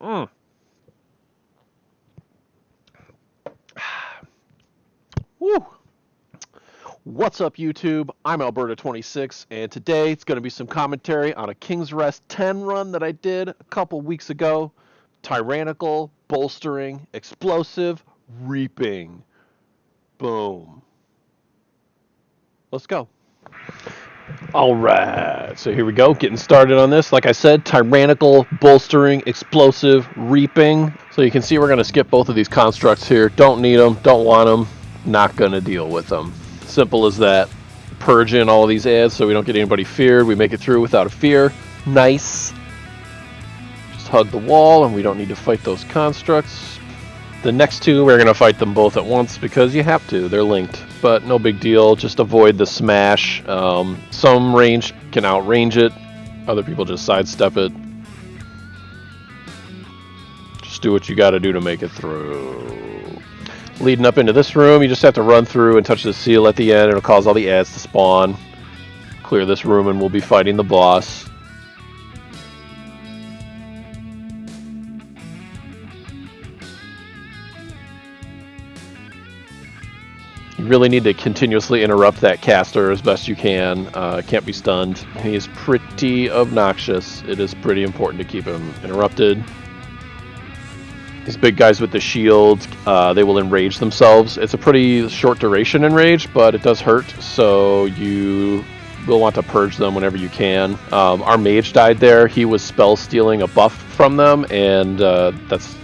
Mm. Woo. What's up, YouTube? I'm Alberta26, and today it's going to be some commentary on a King's Rest 10 run that I did a couple weeks ago. Tyrannical, bolstering, explosive, reaping. Boom. Let's go. All right, so here we go, getting started on this. Like I said, tyrannical, bolstering, explosive, reaping. So you can see we're going to skip both of these constructs here. Don't need them, don't want them, not going to deal with them. Simple as that. Purge in all of these ads so we don't get anybody feared. We make it through without a fear. Nice. Just hug the wall and we don't need to fight those constructs. The next two, we're going to fight them both at once because you have to. They're linked, but no big deal. Just avoid the smash. Some range can outrange it. Other people just sidestep it. Just do what you got to do to make it through. Leading up into this room, you just have to run through and touch the seal at the end. It'll cause all the ads to spawn. Clear this room and we'll be fighting the boss. You really need to continuously interrupt that caster as best you can. Can't be stunned. He is pretty obnoxious. It is pretty important to keep him interrupted. These big guys with the shield, they will enrage themselves. It's a pretty short duration enrage, but it does hurt, so you will want to purge them whenever you can. Our mage died there. He was spell stealing a buff from them, and that's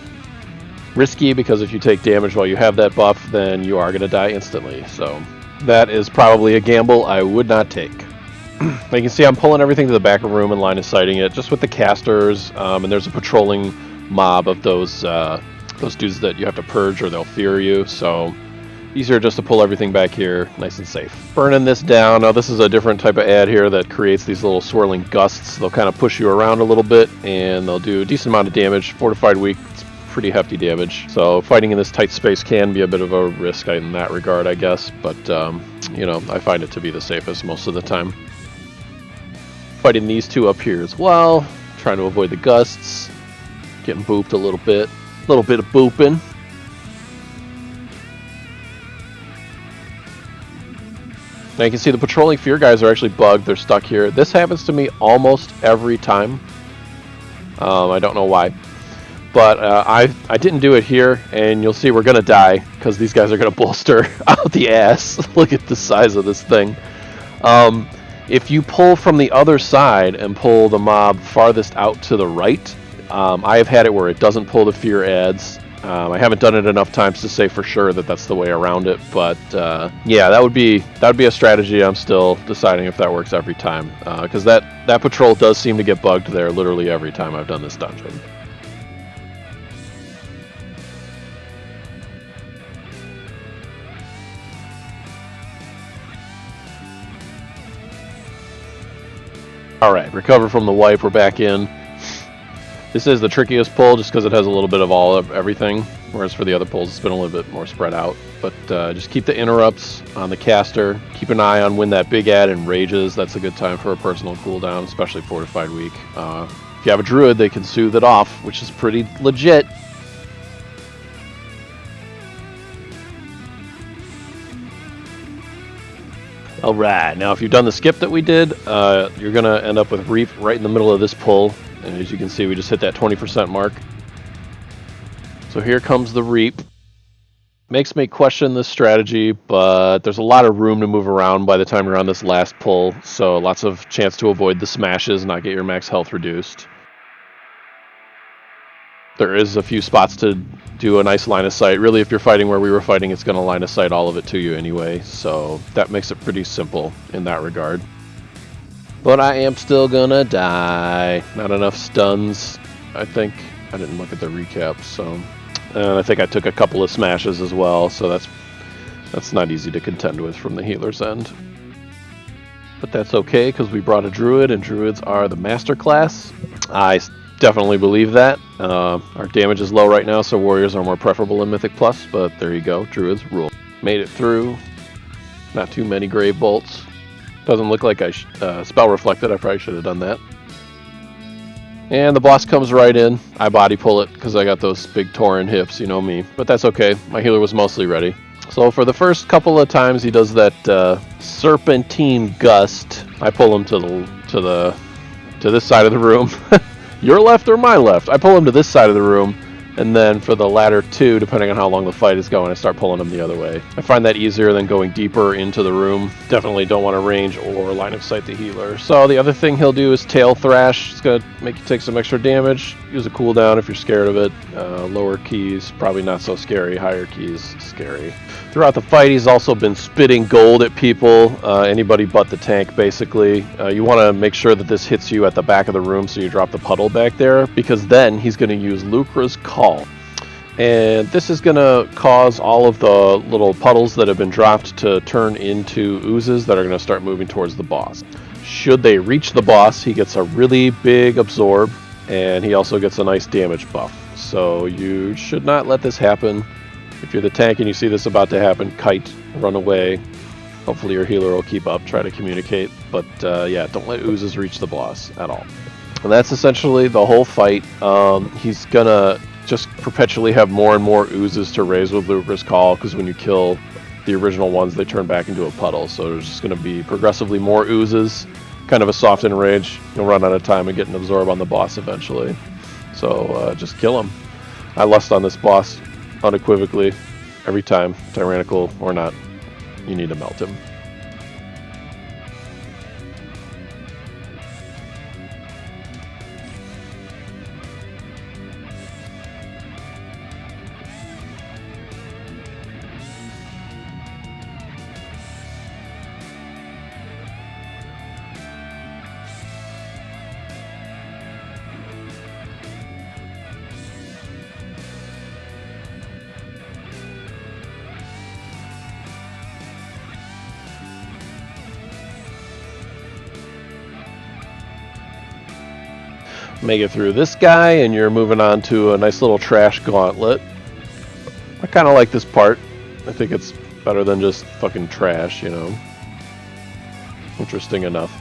risky because if you take damage while you have that buff, then you are going to die instantly. So that is probably a gamble I would not take. You can see I'm pulling everything to the back of the room and line of sighting it just with the casters, and there's a patrolling mob of those dudes that you have to purge or they'll fear you. So easier just to pull everything back here nice and safe. Burning this down. Now this is a different type of ad here that creates these little swirling gusts. They'll kind of push you around a little bit and they'll do a decent amount of damage. Fortified weak, pretty hefty damage. So fighting in this tight space can be a bit of a risk in that regard, I guess. But, you know, I find it to be the safest most of the time. Fighting these two up here as well. Trying to avoid the gusts. Getting booped a little bit. A little bit of booping. Now you can see the patrolling fear guys are actually bugged. They're stuck here. This happens to me almost every time. I don't know why. But I didn't do it here, and you'll see we're going to die, because these guys are going to bolster out the ass. Look at the size of this thing. If you pull from the other side and pull the mob farthest out to the right, I have had it where it doesn't pull the fear ads. I haven't done it enough times to say for sure that that's the way around it, but yeah, that would be a strategy. I'm still deciding if that works every time, because that patrol does seem to get bugged there literally every time I've done this dungeon. Alright, recover from the wipe, we're back in. This is the trickiest pull just because it has a little bit of everything, whereas for the other pulls it's been a little bit more spread out. But just keep the interrupts on the caster. Keep an eye on when that big ad enrages. That's a good time for a personal cooldown, especially Fortified Weak. If you have a druid, they can soothe it off, which is pretty legit. Alright, now if you've done the skip that we did, you're going to end up with Reap right in the middle of this pull. And as you can see, we just hit that 20% mark. So here comes the Reap. Makes me question this strategy, but there's a lot of room to move around by the time you're on this last pull. So lots of chance to avoid the smashes and not get your max health reduced. There is a few spots to do a nice line of sight. Really, if you're fighting where we were fighting, it's going to line of sight all of it to you anyway. So that makes it pretty simple in that regard. But I am still going to die. Not enough stuns, I think. I didn't look at the recap, so... And I think I took a couple of smashes as well, so that's not easy to contend with from the healer's end. But that's okay, because we brought a druid, and druids are the master class. I definitely believe that. Our damage is low right now, so warriors are more preferable in Mythic Plus, but there you go, druids rule. Made it through. Not too many grave bolts. Doesn't look like I spell reflected. I probably should have done that. And the boss comes right in. I body pull it because I got those big Tauren hips, you know me. But that's okay. My healer was mostly ready. So for the first couple of times he does that serpentine gust, I pull him to this side of the room. Your left or my left? I pull him to this side of the room. And then for the latter two, depending on how long the fight is going, I start pulling them the other way. I find that easier than going deeper into the room. Definitely don't want to range or line of sight the healer. So the other thing he'll do is tail thrash. It's going to make you take some extra damage. Use a cooldown if you're scared of it. Lower keys, probably not so scary. Higher keys, scary. Throughout the fight, he's also been spitting gold at people, anybody but the tank, basically. You want to make sure that this hits you at the back of the room so you drop the puddle back there, because then he's going to use Lukra's Call. And this is going to cause all of the little puddles that have been dropped to turn into oozes that are going to start moving towards the boss. Should they reach the boss, he gets a really big absorb, and he also gets a nice damage buff. So you should not let this happen. If you're the tank and you see this about to happen, kite, run away. Hopefully your healer will keep up, try to communicate. But yeah, don't let oozes reach the boss at all. And that's essentially the whole fight. He's going to just perpetually have more and more oozes to raise with Lukra's Call, because when you kill the original ones, they turn back into a puddle. So there's just going to be progressively more oozes, kind of a soft enrage. You'll run out of time and get an absorb on the boss eventually. So just kill him. I lust on this boss unequivocally every time, Tyrannical or not. You need to melt him. Make it through this guy, and you're moving on to a nice little trash gauntlet. I kind of like this part. I think it's better than just fucking trash, you know. Interesting enough.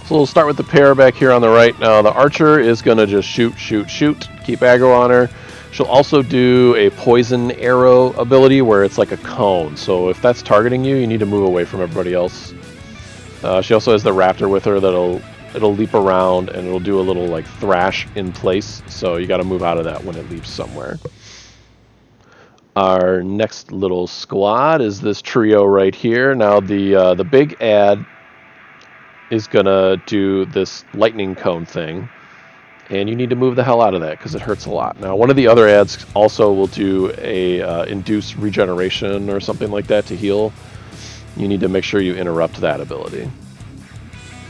So we'll start with the pair back here on the right. Now the archer is going to just shoot, shoot, shoot. Keep aggro on her. She'll also do a poison arrow ability where it's like a cone. So if that's targeting you, you need to move away from everybody else. She also has the raptor with her that'll leap around, and it'll do a little like thrash in place, so you got to move out of that when it leaps somewhere. Our next little squad is this trio right here. Now the big ad is gonna do this lightning cone thing, and you need to move the hell out of that because it hurts a lot. Now one of the other ads also will do a induce regeneration or something like that to heal. You need to make sure you interrupt that ability.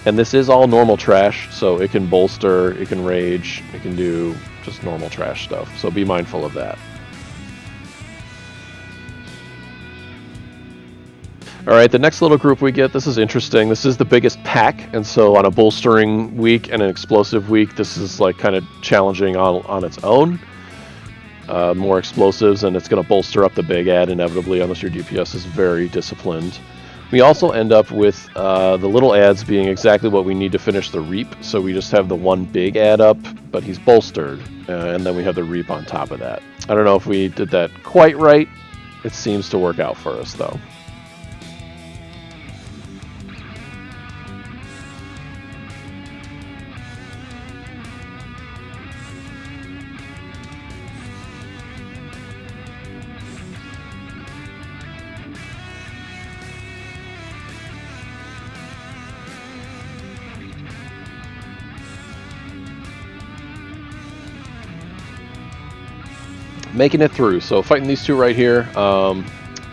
And this is all normal trash, so it can bolster, it can rage, it can do just normal trash stuff. So be mindful of that. Alright, the next little group we get, this is interesting. This is the biggest pack, and so on a bolstering week and an explosive week, this is like kind of challenging on its own. More explosives, and it's going to bolster up the big ad inevitably, unless your DPS is very disciplined. We also end up with the little ads being exactly what we need to finish the reap, so we just have the one big ad up, but he's bolstered, and then we have the reap on top of that. I don't know if we did that quite right. It seems to work out for us, though. Making it through. So fighting these two right here.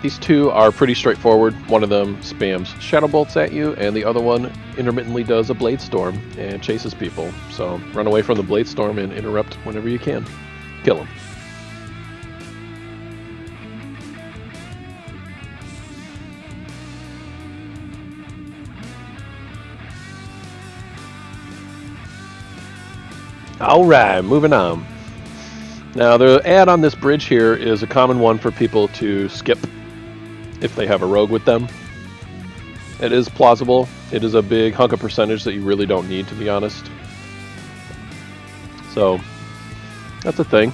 These two are pretty straightforward. One of them spams shadow bolts at you, and the other one intermittently does a blade storm and chases people. So run away from the blade storm and interrupt whenever you can. Kill him. Alright, moving on. Now the ad on this bridge here is a common one for people to skip if they have a rogue with them. It is plausible. It is a big hunk of percentage that you really don't need, to be honest. So that's a thing.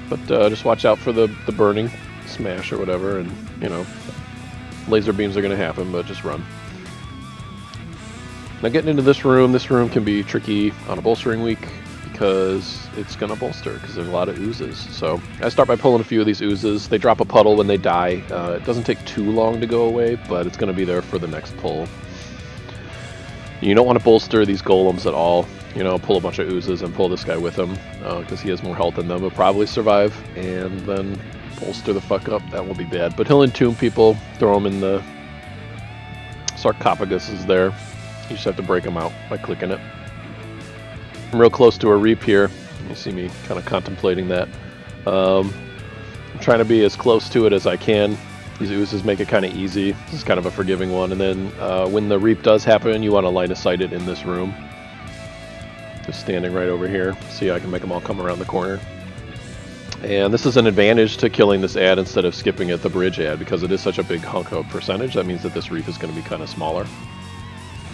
But just watch out for the burning smash or whatever, and you know, laser beams are going to happen, but just run. Now getting into this room can be tricky on a bolstering week because it's going to bolster because there's a lot of oozes. So I start by pulling a few of these oozes. They drop a puddle when they die. It doesn't take too long to go away, but it's going to be there for the next pull. You don't want to bolster these golems at all. You know, pull a bunch of oozes and pull this guy with him because he has more health than them. He'll probably survive, and then bolster the fuck up. That won't be bad. But he'll entomb people, throw them in the sarcophagus is there. You just have to break them out by clicking it. I'm real close to a reap here. You see me kind of contemplating that. I'm trying to be as close to it as I can. These oozes make it kind of easy. This is kind of a forgiving one. And then when the reap does happen, you want to line of sight it in this room. Just standing right over here. See, I can make them all come around the corner. And this is an advantage to killing this ad instead of skipping at the bridge ad, because it is such a big hunk of percentage. That means that this reap is going to be kind of smaller.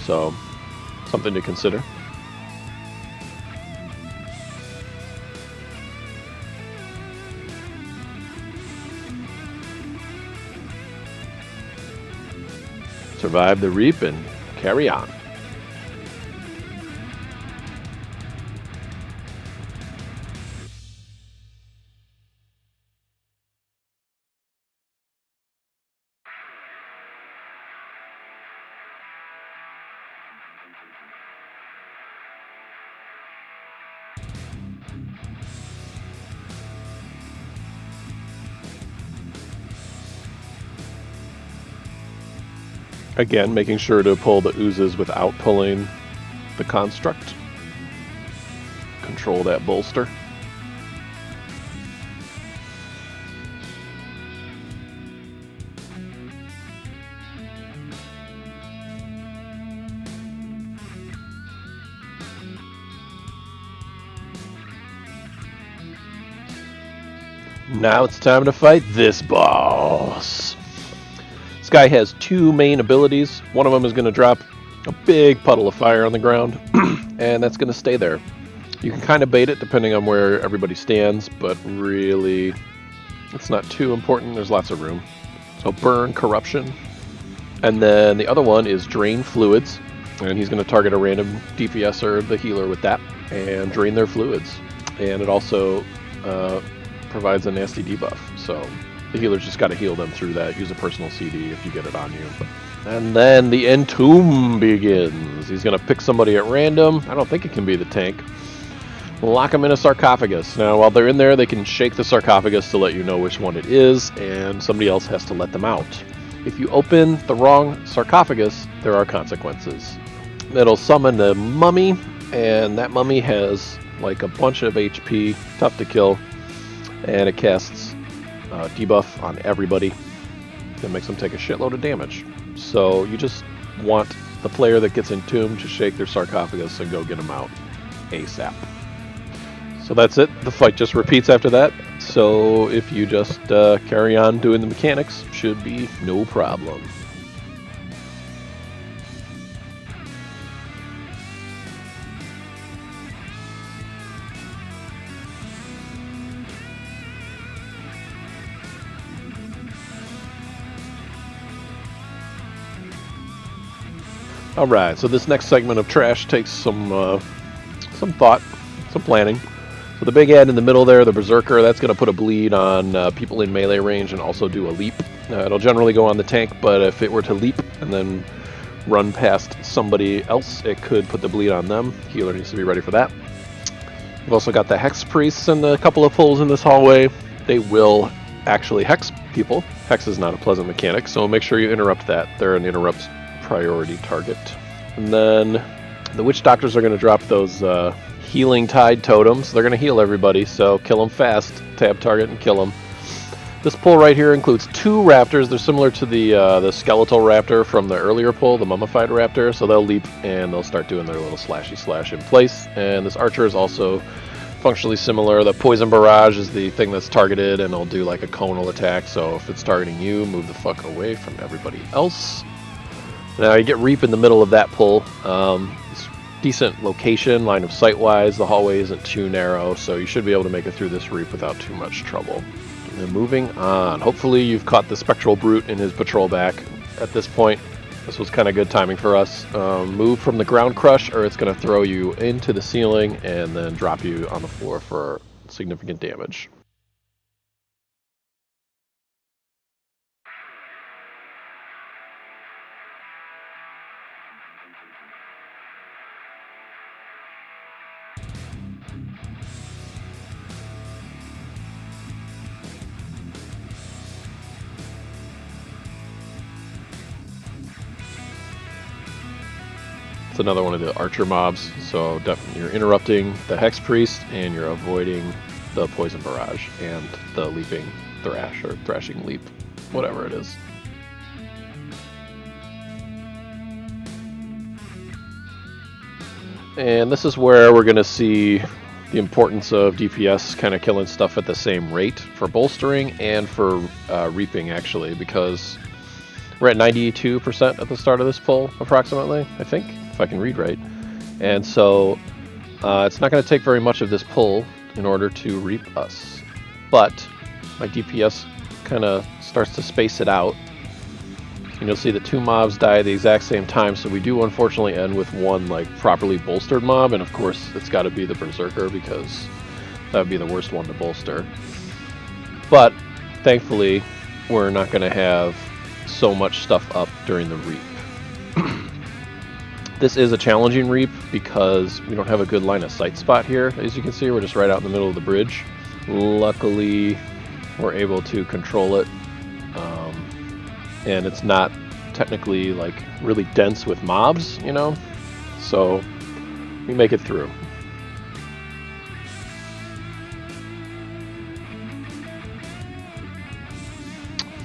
So, something to consider. Survive the reap and carry on. Again, making sure to pull the oozes without pulling the construct. Control that bolster. Now it's time to fight this boss. This guy has two main abilities. One of them is going to drop a big puddle of fire on the ground, and that's going to stay there. You can kind of bait it depending on where everybody stands, but really, it's not too important. There's lots of room. So burn corruption. And then the other one is drain fluids, and he's going to target a random DPS or the healer with that and drain their fluids. And it also provides a nasty debuff, so the healer's just got to heal them through that. Use a personal CD if you get it on you. And then the entomb begins. He's going to pick somebody at random. I don't think it can be the tank. Lock them in a sarcophagus. Now, while they're in there, they can shake the sarcophagus to let you know which one it is, and somebody else has to let them out. If you open the wrong sarcophagus, there are consequences. It'll summon the mummy, and that mummy has like a bunch of HP, tough to kill, and it casts debuff on everybody. That makes them take a shitload of damage. So you just want the player that gets entombed to shake their sarcophagus and go get them out ASAP. So that's it. The fight just repeats after that. So if you just carry on doing the mechanics, should be no problem. Alright, so this next segment of trash takes some thought, some planning. So the big ad in the middle there, the Berserker, that's going to put a bleed on people in melee range and also do a leap. It'll generally go on the tank, but if it were to leap and then run past somebody else, it could put the bleed on them. Healer needs to be ready for that. We've also got the Hex Priests and a couple of pulls in this hallway. They will actually hex people. Hex is not a pleasant mechanic, so make sure you interrupt that. They're an interrupt priority target. And then the Witch Doctors are going to drop those healing tide totems. They're going to heal everybody, so kill them fast. Tab target and kill them. This pull right here includes two raptors. They're similar to the skeletal raptor from the earlier pull, the mummified raptor. So they'll leap and they'll start doing their little slashy slash in place. And this archer is also functionally similar. The poison barrage is the thing that's targeted, and it'll do like a conal attack. So if it's targeting you, move the fuck away from everybody else. Now you get Reap in the middle of that pull. This decent location, line of sight wise. The hallway isn't too narrow, so you should be able to make it through this reap without too much trouble. And then moving on. Hopefully you've caught the Spectral Brute in his patrol back at this point. This was kind of good timing for us. Move from the ground crush, or it's going to throw you into the ceiling and then drop you on the floor for significant damage. It's another one of the archer mobs, so you're interrupting the Hex Priest and you're avoiding the Poison Barrage and the Leaping Thrash or Thrashing Leap, whatever it is. And this is where we're going to see the importance of DPS kind of killing stuff at the same rate for bolstering and for reaping, actually, because we're at 92% at the start of this pull, approximately, I think, if I can read right. And so it's not going to take very much of this pull in order to reap us. But my DPS kind of starts to space it out. And you'll see the two mobs die at the exact same time, so we do unfortunately end with one like properly bolstered mob, and of course it's got to be the Berserker because that would be the worst one to bolster. But thankfully we're not going to have so much stuff up during the reap. This is a challenging reap because we don't have a good line of sight spot here. As you can see, we're just right out in the middle of the bridge. Luckily we're able to control it. And it's not technically like really dense with mobs, you know, so we make it through.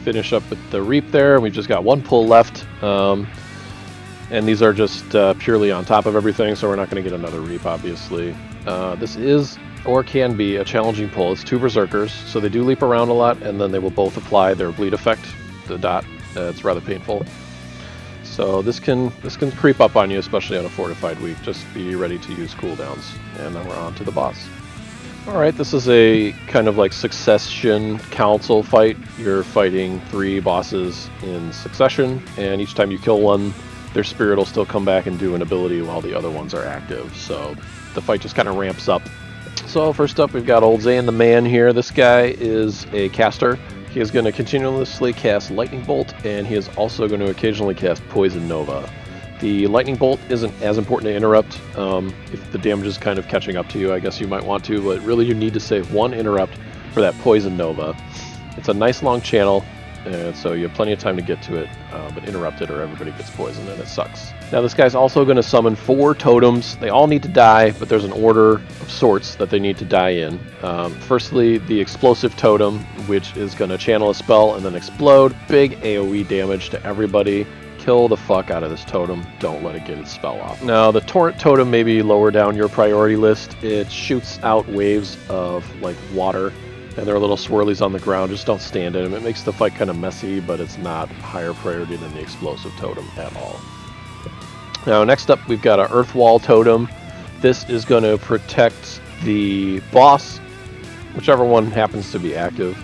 Finish up with the reap there. We've just got one pull left, and these are just purely on top of everything, so we're not going to get another reap, obviously. This is or can be a challenging pull. It's two Berserkers, so they do leap around a lot, and then they will both apply their bleed effect, the dot. It's rather painful. So this can creep up on you, especially on a fortified week. Just be ready to use cooldowns. And then we're on to the boss. Alright, this is a kind of like succession council fight. You're fighting 3 bosses in succession, and each time you kill one, their spirit will still come back and do an ability while the other ones are active. So the fight just kind of ramps up. So first up, we've got old Zan the Man here. This guy is a caster. He is going to continuously cast Lightning Bolt, and he is also going to occasionally cast Poison Nova. The Lightning Bolt isn't as important to interrupt. If the damage is kind of catching up to you, I guess you might want to, but really you need to save one interrupt for that Poison Nova. It's a nice long channel, and so you have plenty of time to get to it, but interrupt it or everybody gets poisoned, and it sucks. Now this guy's also going to summon 4 totems. They all need to die, but there's an order of sorts that they need to die in. Firstly, the Explosive Totem, which is going to channel a spell and then explode. Big AoE damage to everybody. Kill the fuck out of this totem. Don't let it get its spell off. Now the Torrent Totem may be lower down your priority list. It shoots out waves of like water, and there are little swirlies on the ground. Just don't stand in them. It makes the fight kind of messy, but it's not higher priority than the Explosive Totem at all. Now next up we've got an Earth Wall Totem. This is going to protect the boss, whichever one happens to be active.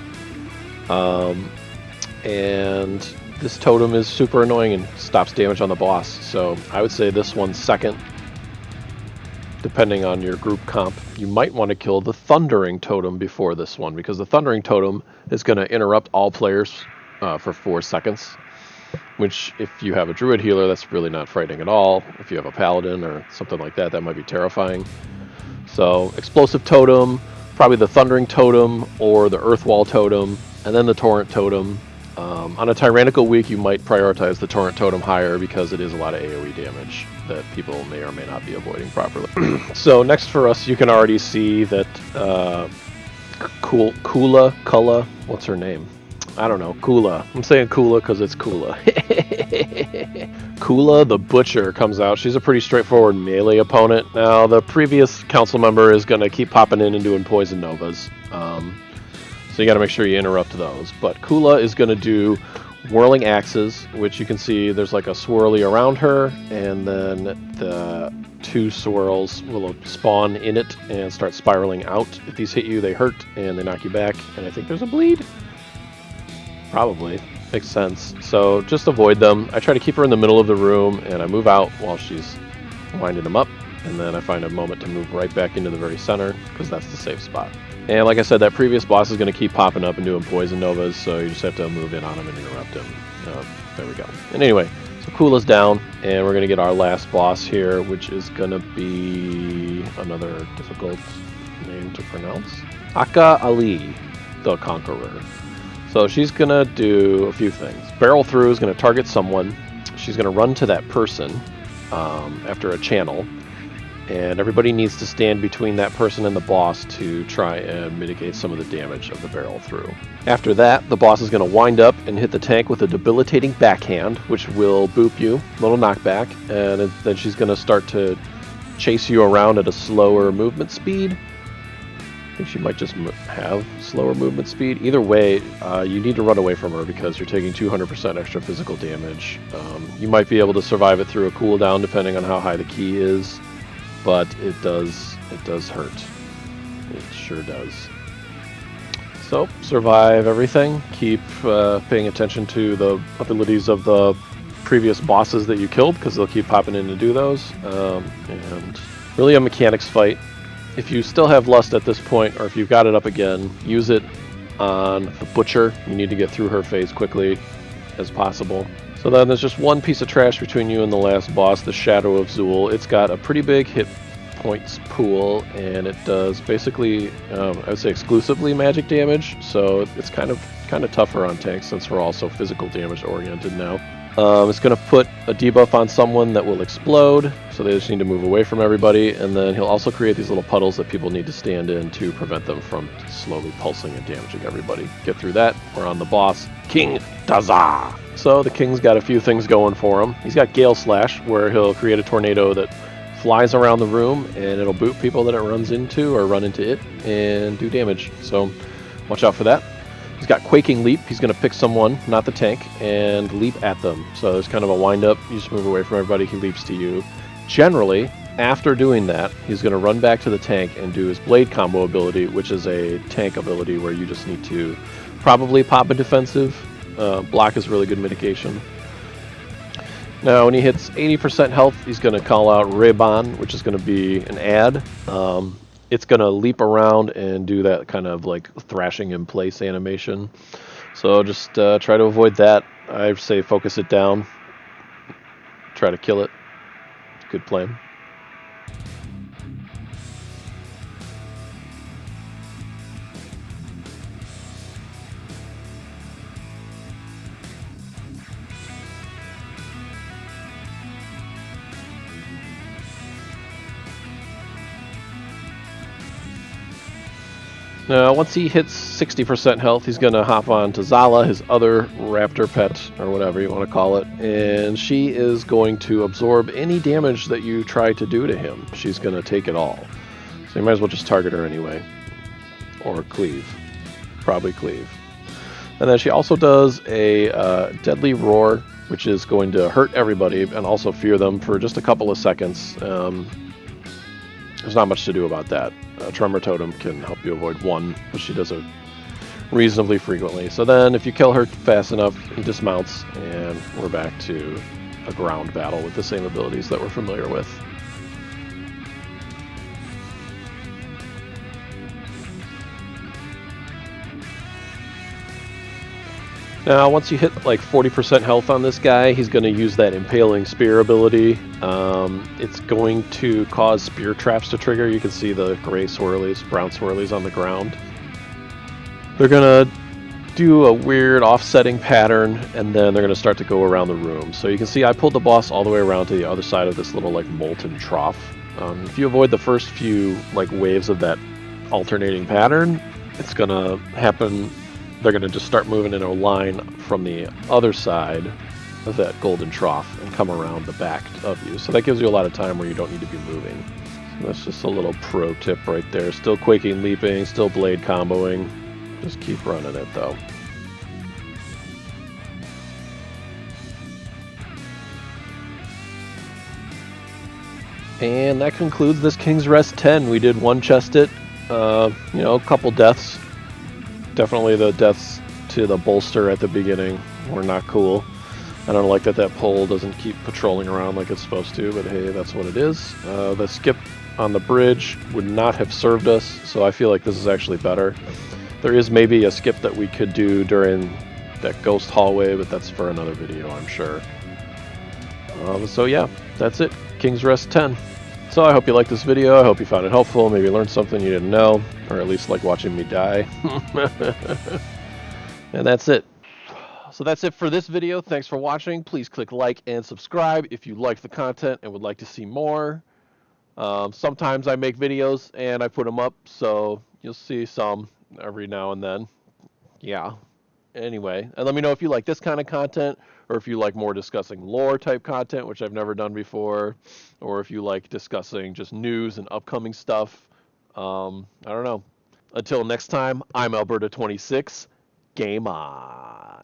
And this totem is super annoying and stops damage on the boss. So I would say this one's second, depending on your group comp. You might want to kill the Thundering Totem before this one, because the Thundering Totem is going to interrupt all players for 4 seconds. Which, if you have a druid healer, that's really not frightening at all. If you have a paladin or something like that, that might be terrifying. So, Explosive Totem, probably the Thundering Totem or the Earthwall Totem, and then the Torrent Totem. On a Tyrannical week, you might prioritize the Torrent Totem higher because it is a lot of AoE damage that people may or may not be avoiding properly. So next for us, you can already see that Kula, what's her name? I don't know, Kula. I'm saying Kula because it's Kula. Kula the Butcher comes out. She's a pretty straightforward melee opponent. Now, the previous council member is going to keep popping in and doing Poison Novas. So you got to make sure you interrupt those. But Kula is going to do Whirling Axes, which you can see there's like a swirly around her, and then the 2 swirls will spawn in it and start spiraling out. If these hit you, they hurt and they knock you back. And I think there's a bleed. Probably. Makes sense. So just avoid them. I try to keep her in the middle of the room, and I move out while she's winding them up. And then I find a moment to move right back into the very center, because that's the safe spot. And like I said, that previous boss is going to keep popping up and doing poison novas, so you just have to move in on him and interrupt him. There we go. And anyway, so Kula's down, and we're going to get our last boss here, which is going to be another difficult name to pronounce. Aka Ali, the Conqueror. So she's going to do a few things. Barrel through is going to target someone. She's going to run to that person after a channel. And everybody needs to stand between that person and the boss to try and mitigate some of the damage of the barrel through. After that, the boss is going to wind up and hit the tank with a debilitating backhand, which will boop you, little knockback, and then she's going to start to chase you around at a slower movement speed. I think she might just have slower movement speed. Either way, you need to run away from her because you're taking 200% extra physical damage. You might be able to survive it through a cooldown depending on how high the key is. But it does hurt. It sure does. So, survive everything. Keep paying attention to the abilities of the previous bosses that you killed, because they'll keep popping in to do those. And really a mechanics fight. If you still have lust at this point, or if you've got it up again, use it on the Butcher. You need to get through her phase quickly as possible. So then there's just one piece of trash between you and the last boss, the Shadow of Zool. It's got a pretty big hit points pool, and it does basically, I would say exclusively magic damage, so it's kind of tougher on tanks since we're also physical damage oriented now. It's going to put a debuff on someone that will explode, so they just need to move away from everybody, and then he'll also create these little puddles that people need to stand in to prevent them from slowly pulsing and damaging everybody. Get through that, we're on the boss, King Daza! So the King's got a few things going for him. He's got Gale Slash, where he'll create a tornado that flies around the room, and it'll boot people that it runs into or run into it and do damage. So watch out for that. He's got Quaking Leap. He's going to pick someone, not the tank, and leap at them. So there's kind of a wind-up. You just move away from everybody. He leaps to you. Generally, after doing that, he's going to run back to the tank and do his Blade Combo ability, which is a tank ability where you just need to probably pop a defensive. Block is really good mitigation. Now, when he hits 80% health, he's going to call out Reban, which is going to be an ad. It's going to leap around and do that kind of like thrashing in place animation. So just try to avoid that. I say focus it down. Try to kill it. Good plan. Now, once he hits 60% health, he's going to hop on to Zala, his other raptor pet, or whatever you want to call it, and she is going to absorb any damage that you try to do to him. She's going to take it all. So you might as well just target her anyway. Or cleave. Probably cleave. And then she also does a Deadly Roar, which is going to hurt everybody and also fear them for just a couple of seconds. There's not much to do about that. Tremor Totem can help you avoid one, but she does it reasonably frequently. So then if you kill her fast enough, he dismounts, and we're back to a ground battle with the same abilities that we're familiar with. Now, once you hit like 40% health on this guy, he's going to use that Impaling Spear ability. It's going to cause spear traps to trigger. You can see the gray swirlies, brown swirlies on the ground. They're going to do a weird offsetting pattern, and then they're going to start to go around the room. So you can see I pulled the boss all the way around to the other side of this little like molten trough. If you avoid the first few like waves of that alternating pattern, it's going to happen. They're going to just start moving in a line from the other side of that golden trough and come around the back of you. So that gives you a lot of time where you don't need to be moving. So that's just a little pro tip right there. Still Quaking Leaping, still Blade Comboing. Just keep running it though. And that concludes this King's Rest 10. We did one chest it, a couple deaths. Definitely the deaths to the bolster at the beginning were not cool. I don't like that pole doesn't keep patrolling around like it's supposed to, but hey, that's what it is. The skip on the bridge would not have served us, so I feel like this is actually better. There is maybe a skip that we could do during that ghost hallway, but that's for another video, I'm sure. So yeah, that's it. King's Rest 10. So I hope you liked this video. I hope you found it helpful. Maybe learned something you didn't know, or at least like watching me die. And that's it. So that's it for this video. Thanks for watching. Please click like and subscribe if you like the content and would like to see more. Sometimes I make videos and I put them up, so you'll see some every now and then. Yeah. Anyway, and let me know if you like this kind of content, or if you like more discussing lore type content, which I've never done before, or if you like discussing just news and upcoming stuff. I don't know. Until next time, I'm Alberta26. Game on.